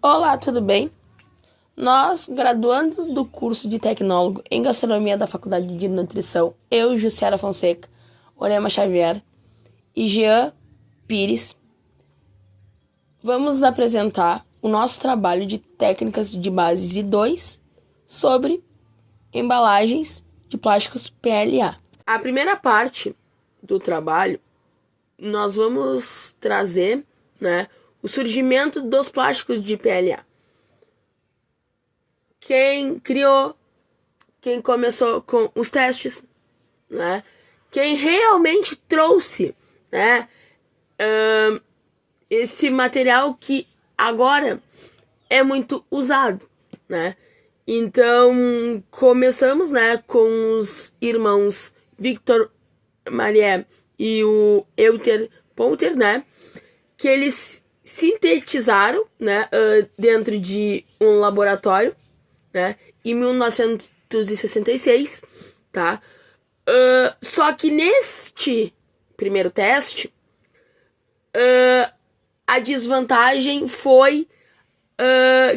Olá, tudo bem? Nós, graduandos do curso de Tecnólogo em Gastronomia da Faculdade de Nutrição, eu, Jussiara Fonseca, Orema Xavier e Jean Pires, vamos apresentar o nosso trabalho de técnicas de bases I2 sobre embalagens de plásticos PLA. A primeira parte do trabalho, nós vamos trazer, o surgimento dos plásticos de PLA. Quem criou, quem começou com os testes, quem realmente trouxe, esse material que agora é muito usado, Então, começamos, com os irmãos Victor Marié e o Euter Ponter, que eles sintetizaram, dentro de um laboratório, em 1966, tá? Só que neste primeiro teste, a desvantagem foi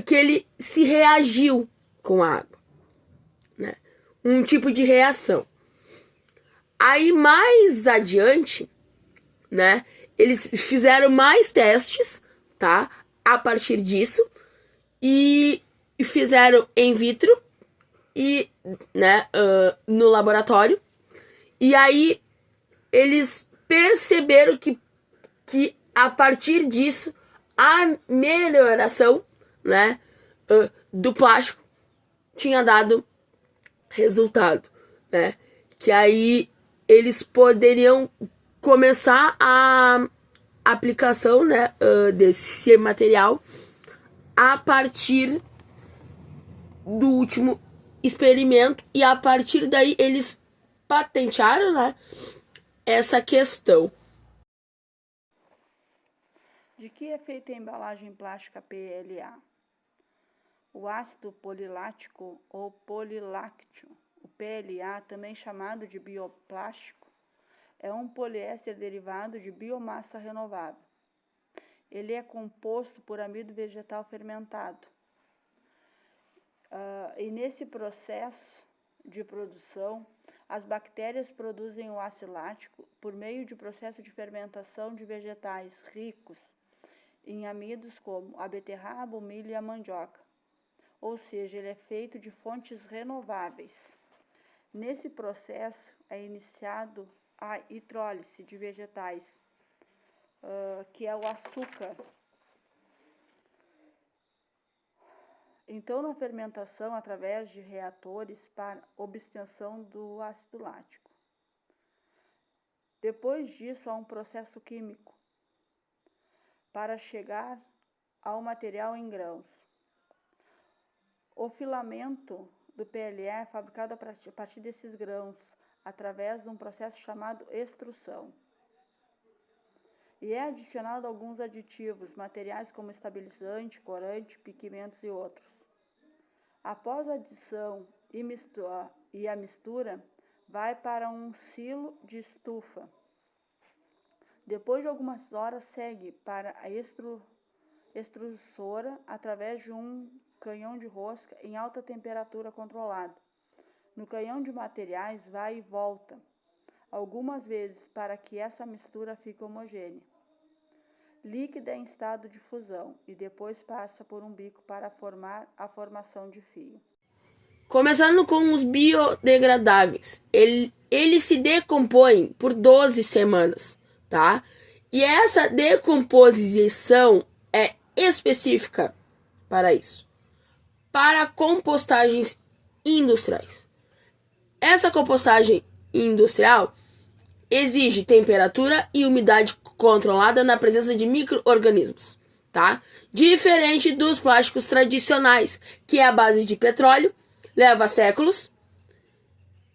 que ele se reagiu com a água, um tipo de reação. Aí mais adiante, eles fizeram mais testes, tá? A partir disso, e fizeram in vitro e, no laboratório. E aí eles perceberam que a partir disso a melhoração, do plástico tinha dado resultado, que aí eles poderiam começar a aplicação, desse material a partir do último experimento, e a partir daí eles patentearam, essa questão. De que é feita a embalagem plástica PLA? O ácido polilático ou polilácteo, o PLA, também chamado de bioplástico, é um poliéster derivado de biomassa renovável. Ele é composto por amido vegetal fermentado. E nesse processo de produção, as bactérias produzem o ácido lático por meio de processo de fermentação de vegetais ricos em amidos como a beterraba, o milho e a mandioca. Ou seja, ele é feito de fontes renováveis. Nesse processo é iniciado a hidrólise de vegetais, que é o açúcar. Então, na fermentação, através de reatores para obtenção do ácido lático. Depois disso, há um processo químico para chegar ao material em grãos. O filamento do PLA é fabricado a partir desses grãos, através de um processo chamado extrusão. E é adicionado alguns aditivos, materiais como estabilizante, corante, pigmentos e outros. Após a adição e a mistura, vai para um silo de estufa. Depois de algumas horas, segue para a extrusora através de um canhão de rosca em alta temperatura controlada. No canhão de materiais, vai e volta algumas vezes para que essa mistura fique homogênea, líquida em estado de fusão, e depois passa por um bico para formar a formação de fio. Começando com os biodegradáveis, eles se decompõem por 12 semanas, tá? E essa decomposição é específica para isso, para compostagens industriais. Essa compostagem industrial exige temperatura e umidade controlada na presença de micro-organismos, tá? Diferente dos plásticos tradicionais, que é a base de petróleo, leva séculos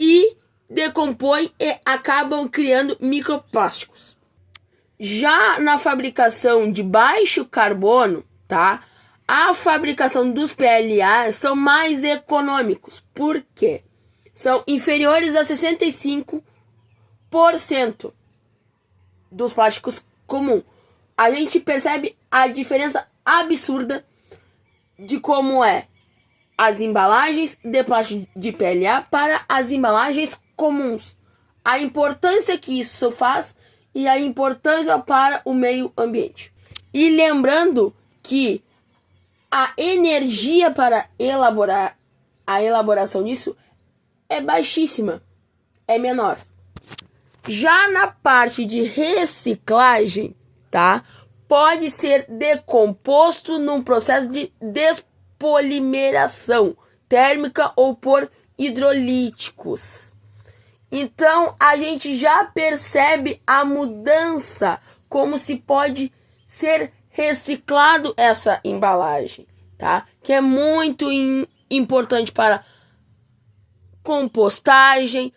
e decompõe e acabam criando microplásticos. Já na fabricação de baixo carbono, tá? A fabricação dos PLA são mais econômicos. Por quê? São inferiores a 65% dos plásticos comuns. A gente percebe a diferença absurda de como é as embalagens de plástico de PLA para as embalagens comuns. A importância que isso faz e a importância para o meio ambiente. E lembrando que a energia para elaborar a elaboração disso é baixíssima, é menor. Já na parte de reciclagem, tá? Pode ser decomposto num processo de despolimeração térmica ou por hidrolíticos. Então, a gente já percebe a mudança, como se pode ser reciclado essa embalagem, tá? Que é muito importante para compostagem,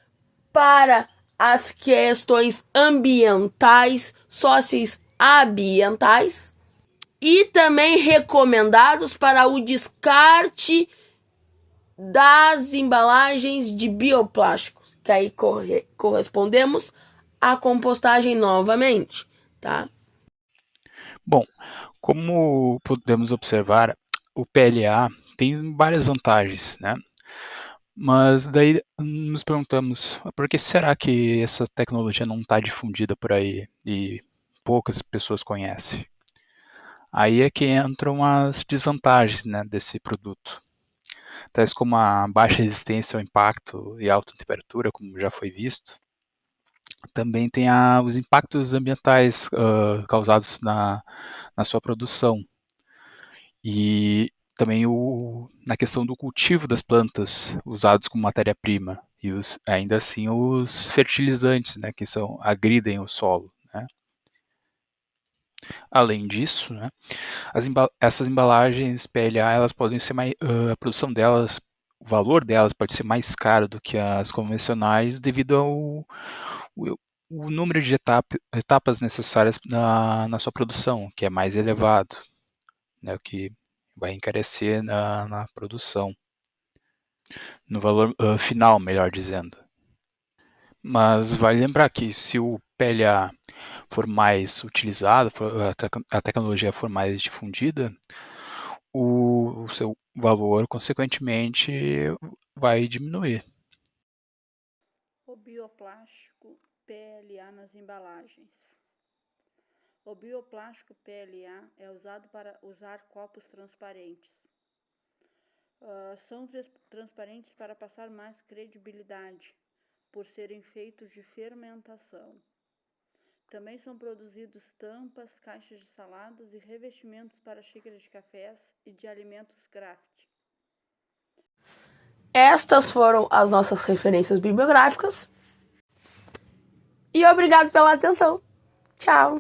para as questões ambientais, socioambientais e também recomendados para o descarte das embalagens de bioplásticos, que aí correspondemos à compostagem novamente, tá? Bom, como podemos observar, o PLA tem várias vantagens, né? Mas daí nos perguntamos, por que será que essa tecnologia não está difundida por aí e poucas pessoas conhecem? Aí é que entram as desvantagens, né, desse produto, tais como a baixa resistência ao impacto e alta temperatura, como já foi visto. Também tem os impactos ambientais causados na sua produção. E também na questão do cultivo das plantas usados como matéria-prima e ainda assim os fertilizantes, né, que agridem o solo, né? Além disso, né, essas embalagens PLA elas podem ser a produção delas, o valor delas pode ser mais caro do que as convencionais devido o número de etapas necessárias na sua produção, que é mais elevado, né, o que vai encarecer na produção, no valor final, melhor dizendo. Mas vale lembrar que se o PLA for mais utilizado, a tecnologia for mais difundida, o seu valor, consequentemente, vai diminuir. O bioplástico PLA nas embalagens. O bioplástico PLA é usado para usar copos transparentes. São transparentes para passar mais credibilidade, por serem feitos de fermentação. Também são produzidos tampas, caixas de saladas e revestimentos para xícaras de cafés e de alimentos craft. Estas foram as nossas referências bibliográficas. E obrigado pela atenção. Tchau!